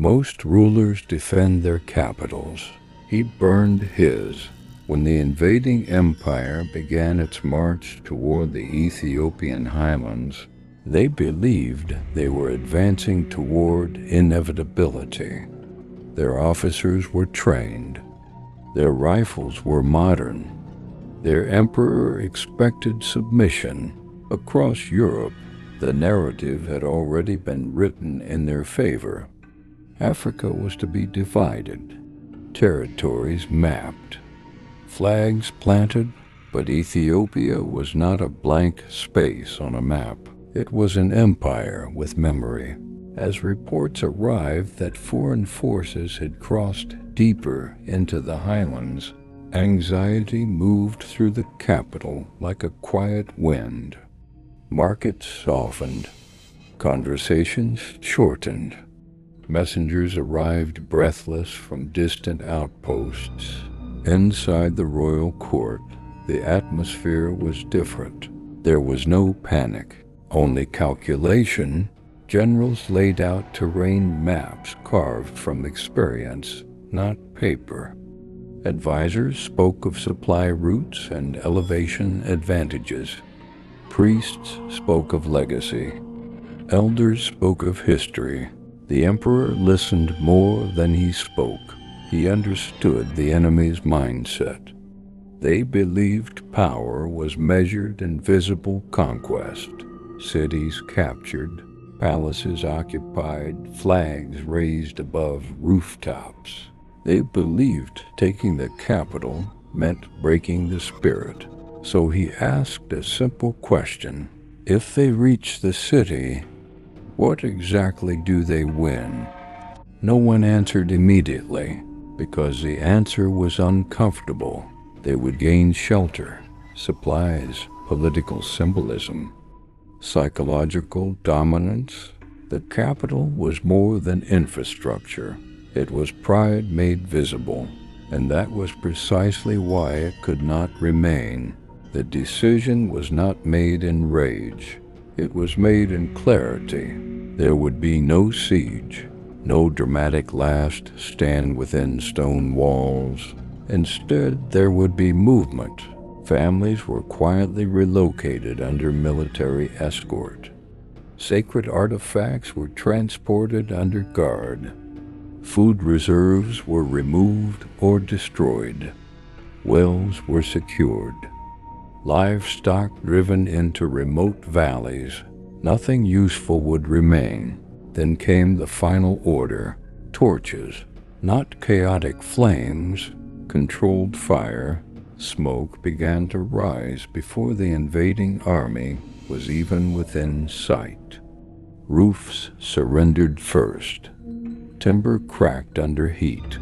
Most rulers defend their capitals. He burned his. When the invading empire began its march toward the Ethiopian highlands, they believed they were advancing toward inevitability. Their officers were trained. Their rifles were modern. Their emperor expected submission. Across Europe, the narrative had already been written in their favor. Africa was to be divided, territories mapped, flags planted, but Ethiopia was not a blank space on a map. It was an empire with memory. As reports arrived that foreign forces had crossed deeper into the highlands, anxiety moved through the capital like a quiet wind. Markets softened. Conversations shortened. Messengers arrived breathless from distant outposts. Inside the royal court, the atmosphere was different. There was no panic, only calculation. Generals laid out terrain maps carved from experience, not paper. Advisors spoke of supply routes and elevation advantages. Priests spoke of legacy. Elders spoke of history. The emperor listened more than he spoke. He understood the enemy's mindset. They believed power was measured in visible conquest. Cities captured, palaces occupied, flags raised above rooftops. They believed taking the capital meant breaking the spirit. So he asked a simple question. If they reach the city, what exactly do they win? No one answered immediately, because the answer was uncomfortable. They would gain shelter, supplies, political symbolism, psychological dominance. The capital was more than infrastructure. It was pride made visible, and that was precisely why it could not remain. The decision was not made in rage. It was made in clarity. There would be no siege, no dramatic last stand within stone walls. Instead, there would be movement. Families were quietly relocated under military escort. Sacred artifacts were transported under guard. Food reserves were removed or destroyed. Wells were secured. Livestock driven into remote valleys. Nothing useful would remain. Then came the final order. Torches, not chaotic flames, controlled fire. Smoke began to rise before the invading army was even within sight. Roofs surrendered first. Timber cracked under heat.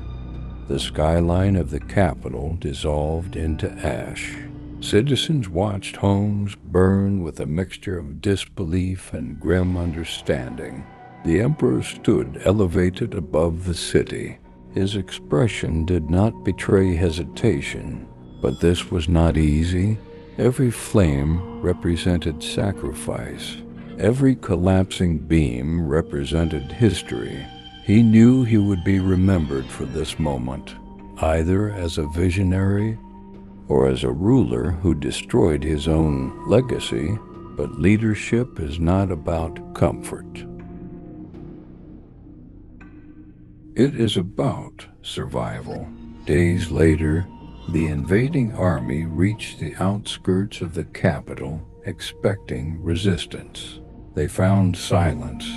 The skyline of the capital dissolved into ash. Citizens watched homes burn with a mixture of disbelief and grim understanding. The emperor stood elevated above the city. His expression did not betray hesitation, but this was not easy. Every flame represented sacrifice. Every collapsing beam represented history. He knew he would be remembered for this moment, either as a visionary or as a ruler who destroyed his own legacy. But leadership is not about comfort. It is about survival. Days later, the invading army reached the outskirts of the capital, expecting resistance. They found silence.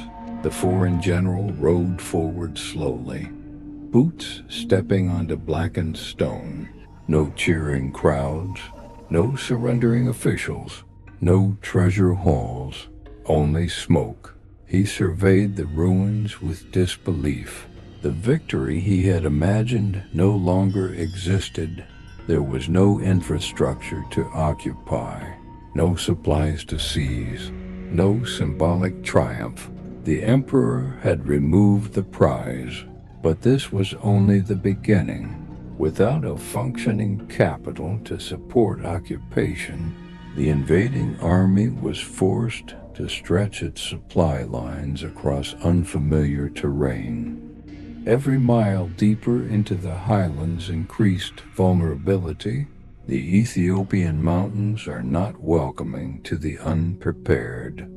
The foreign general rode forward slowly, boots stepping onto blackened stone. No cheering crowds, no surrendering officials, no treasure halls, only smoke. He surveyed the ruins with disbelief. The victory he had imagined no longer existed. There was no infrastructure to occupy, no supplies to seize, no symbolic triumph. The emperor had removed the prize, but this was only the beginning. Without a functioning capital to support occupation, the invading army was forced to stretch its supply lines across unfamiliar terrain. Every mile deeper into the highlands increased vulnerability. The Ethiopian mountains are not welcoming to the unprepared.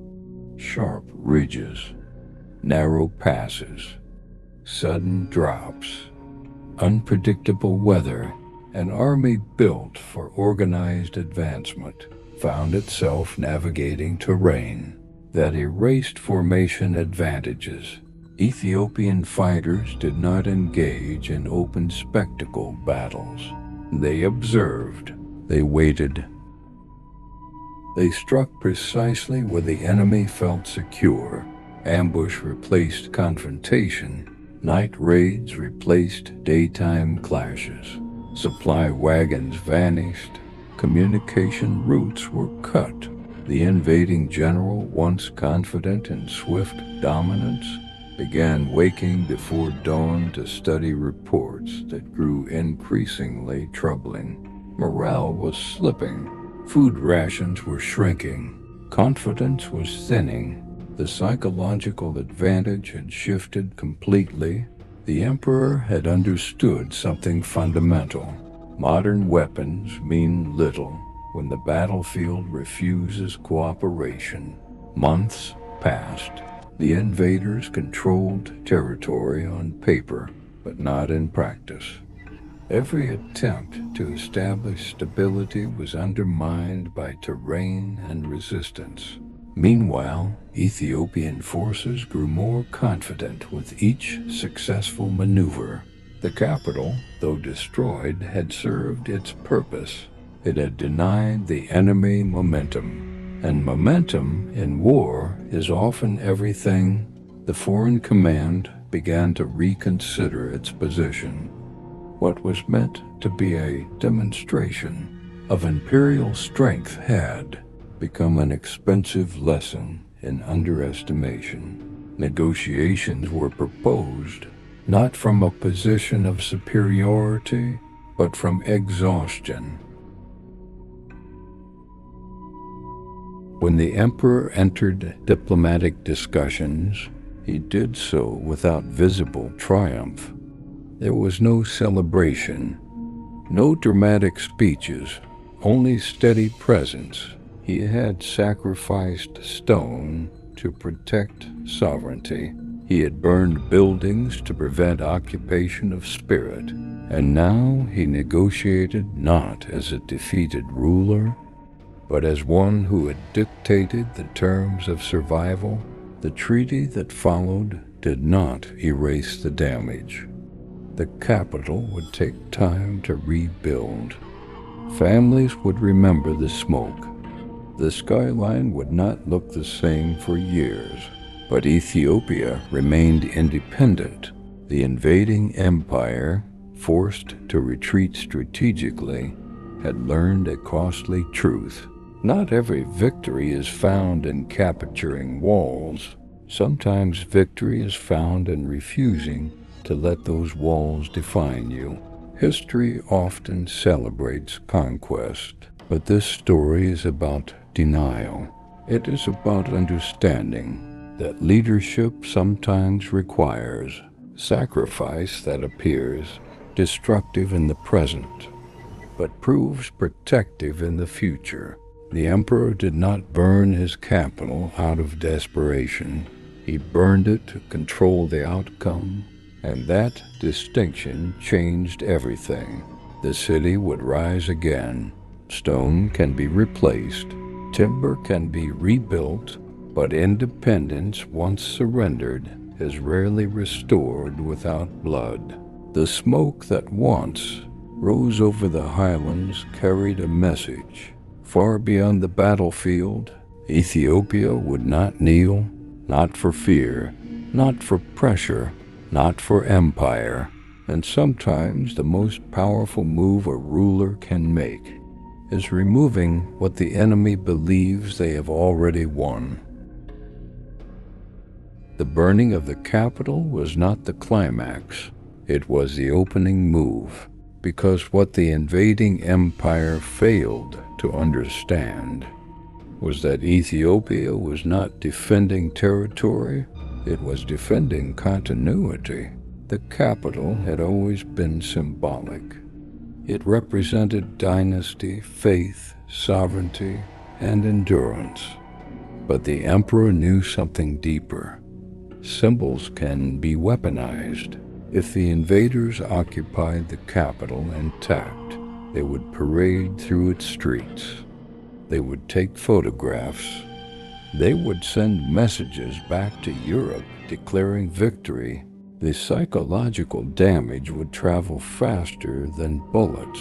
Sharp ridges, narrow passes, sudden drops, unpredictable weather. An army built for organized advancement found itself navigating terrain that erased formation advantages. Ethiopian fighters did not engage in open spectacle battles. They observed, they waited. They struck precisely where the enemy felt secure. Ambush replaced confrontation. Night raids replaced daytime clashes. Supply wagons vanished. Communication routes were cut. The invading general, once confident in swift dominance, began waking before dawn to study reports that grew increasingly troubling. Morale was slipping. Food rations were shrinking. Confidence was thinning. The psychological advantage had shifted completely. The emperor had understood something fundamental. Modern weapons mean little when the battlefield refuses cooperation. Months passed. The invaders controlled territory on paper, but not in practice. Every attempt to establish stability was undermined by terrain and resistance. Meanwhile, Ethiopian forces grew more confident with each successful maneuver. The capital, though destroyed, had served its purpose. It had denied the enemy momentum. And momentum in war is often everything. The foreign command began to reconsider its position. What was meant to be a demonstration of imperial strength had become an expensive lesson in underestimation. Negotiations were proposed not from a position of superiority, but from exhaustion. When the emperor entered diplomatic discussions, he did so without visible triumph. There was no celebration, no dramatic speeches, only steady presence. He had sacrificed stone to protect sovereignty. He had burned buildings to prevent occupation of spirit. And now he negotiated not as a defeated ruler, but as one who had dictated the terms of survival. The treaty that followed did not erase the damage. The capital would take time to rebuild. Families would remember the smoke. The skyline would not look the same for years, but Ethiopia remained independent. The invading empire, forced to retreat strategically, had learned a costly truth. Not every victory is found in capturing walls. Sometimes victory is found in refusing to let those walls define you. History often celebrates conquest, but this story is about denial. It is about understanding that leadership sometimes requires sacrifice that appears destructive in the present, but proves protective in the future. The emperor did not burn his capital out of desperation. He burned it to control the outcome, and that distinction changed everything. The city would rise again. Stone can be replaced, timber can be rebuilt, but independence, once surrendered, is rarely restored without blood. The smoke that once rose over the highlands carried a message. Far beyond the battlefield, Ethiopia would not kneel, not for fear, not for pressure, not for empire. And sometimes the most powerful move a ruler can make is removing what the enemy believes they have already won. The burning of the capital was not the climax, it was the opening move, because what the invading empire failed to understand was that Ethiopia was not defending territory, it was defending continuity. The capital had always been symbolic. It represented dynasty, faith, sovereignty, and endurance. But the emperor knew something deeper. Symbols can be weaponized. If the invaders occupied the capital intact, they would parade through its streets. They would take photographs. They would send messages back to Europe declaring victory. The psychological damage would travel faster than bullets.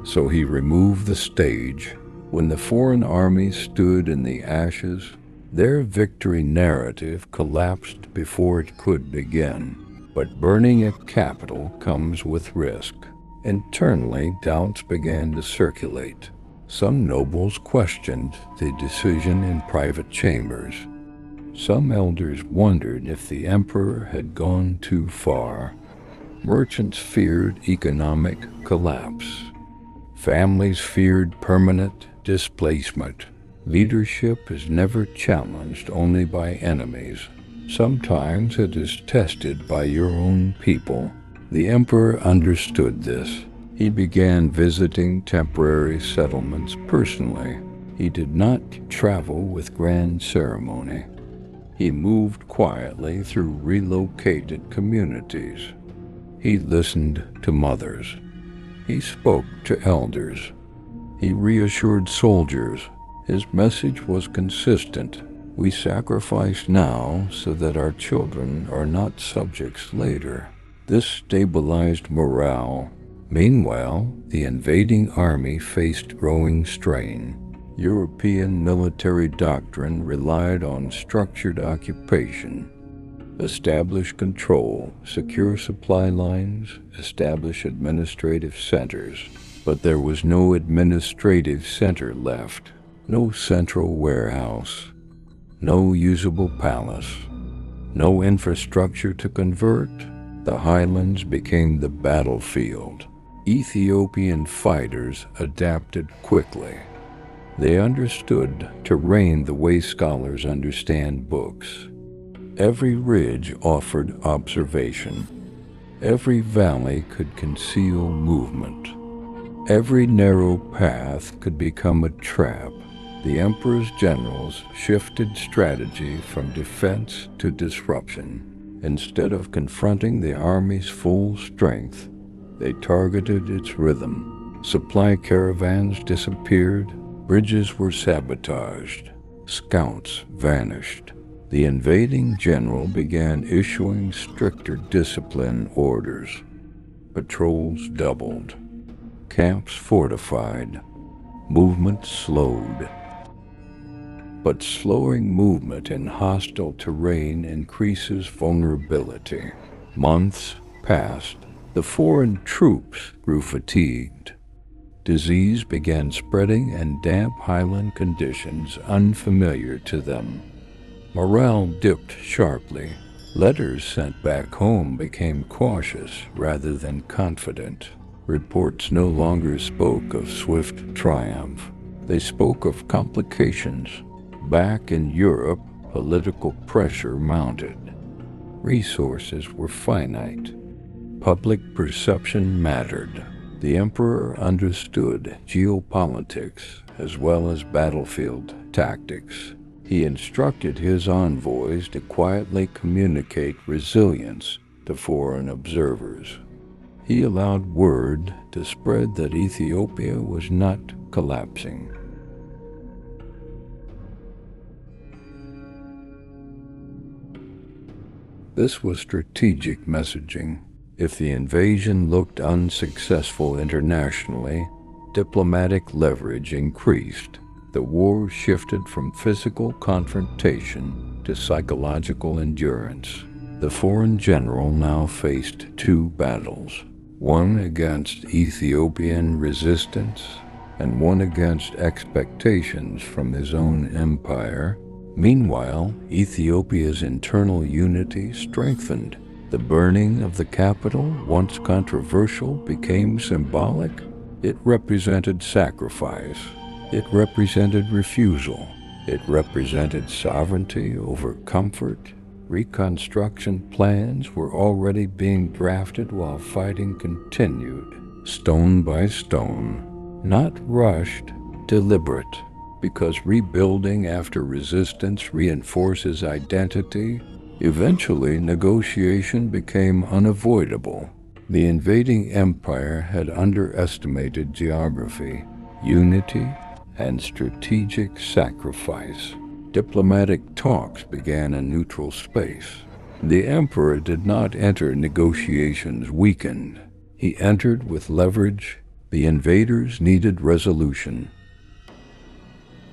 So he removed the stage. When the foreign armies stood in the ashes, their victory narrative collapsed before it could begin. But burning a capital comes with risk. Internally, doubts began to circulate. Some nobles questioned the decision in private chambers. Some elders wondered if the emperor had gone too far. Merchants feared economic collapse. Families feared permanent displacement. Leadership is never challenged only by enemies. Sometimes it is tested by your own people. The emperor understood this. He began visiting temporary settlements personally. He did not travel with grand ceremony. He moved quietly through relocated communities. He listened to mothers. He spoke to elders. He reassured soldiers. His message was consistent. We sacrifice now so that our children are not subjects later. This stabilized morale. Meanwhile, the invading army faced growing strain. European military doctrine relied on structured occupation. Establish control, secure supply lines, establish administrative centers. But there was no administrative center left, no central warehouse, no usable palace, no infrastructure to convert. The highlands became the battlefield. Ethiopian fighters adapted quickly. They understood terrain the way scholars understand books. Every ridge offered observation. Every valley could conceal movement. Every narrow path could become a trap. The emperor's generals shifted strategy from defense to disruption. Instead of confronting the army's full strength, they targeted its rhythm. Supply caravans disappeared. Bridges were sabotaged. Scouts vanished. The invading general began issuing stricter discipline orders. Patrols doubled. Camps fortified. Movement slowed. But slowing movement in hostile terrain increases vulnerability. Months passed. The foreign troops grew fatigued. Disease began spreading and damp highland conditions unfamiliar to them. Morale dipped sharply. Letters sent back home became cautious rather than confident. Reports no longer spoke of swift triumph. They spoke of complications. Back in Europe, political pressure mounted. Resources were finite. Public perception mattered. The emperor understood geopolitics as well as battlefield tactics. He instructed his envoys to quietly communicate resilience to foreign observers. He allowed word to spread that Ethiopia was not collapsing. This was strategic messaging. If the invasion looked unsuccessful internationally, diplomatic leverage increased. The war shifted from physical confrontation to psychological endurance. The foreign general now faced two battles, one against Ethiopian resistance and one against expectations from his own empire. Meanwhile, Ethiopia's internal unity strengthened. The burning of the capital, once controversial, became symbolic. It represented sacrifice. It represented refusal. It represented sovereignty over comfort. Reconstruction plans were already being drafted while fighting continued, stone by stone, not rushed, deliberate, because rebuilding after resistance reinforces identity. Eventually, negotiation became unavoidable. The invading empire had underestimated geography, unity, and strategic sacrifice. Diplomatic talks began in neutral space. The emperor did not enter negotiations weakened. He entered with leverage. The invaders needed resolution.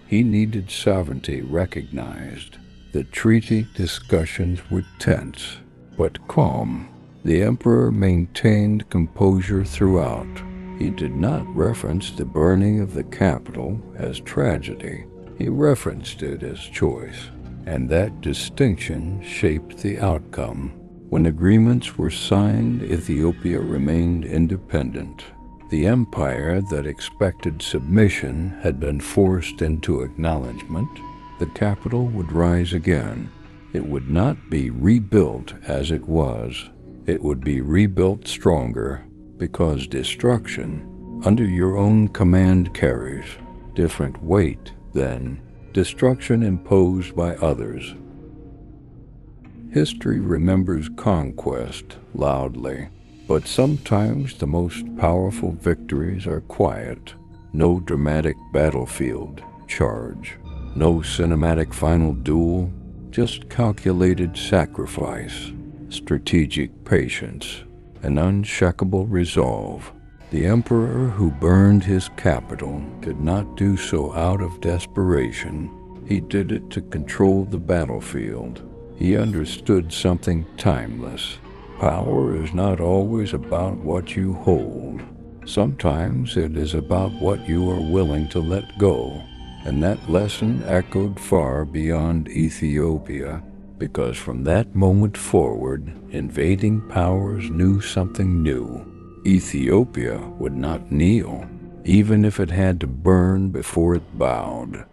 He needed sovereignty recognized. The treaty discussions were tense, but calm. The emperor maintained composure throughout. He did not reference the burning of the capital as tragedy. He referenced it as choice, and that distinction shaped the outcome. When agreements were signed, Ethiopia remained independent. The empire that expected submission had been forced into acknowledgement. The capital would rise again. It would not be rebuilt as it was. It would be rebuilt stronger, because destruction under your own command carries different weight than destruction imposed by others. History remembers conquest loudly, but sometimes the most powerful victories are quiet. No dramatic battlefield charge, no cinematic final duel, just calculated sacrifice, strategic patience, and unshakable resolve. The emperor who burned his capital did not do so out of desperation. He did it to control the battlefield. He understood something timeless. Power is not always about what you hold. Sometimes it is about what you are willing to let go. And that lesson echoed far beyond Ethiopia, because from that moment forward, invading powers knew something new. Ethiopia would not kneel, even if it had to burn before it bowed.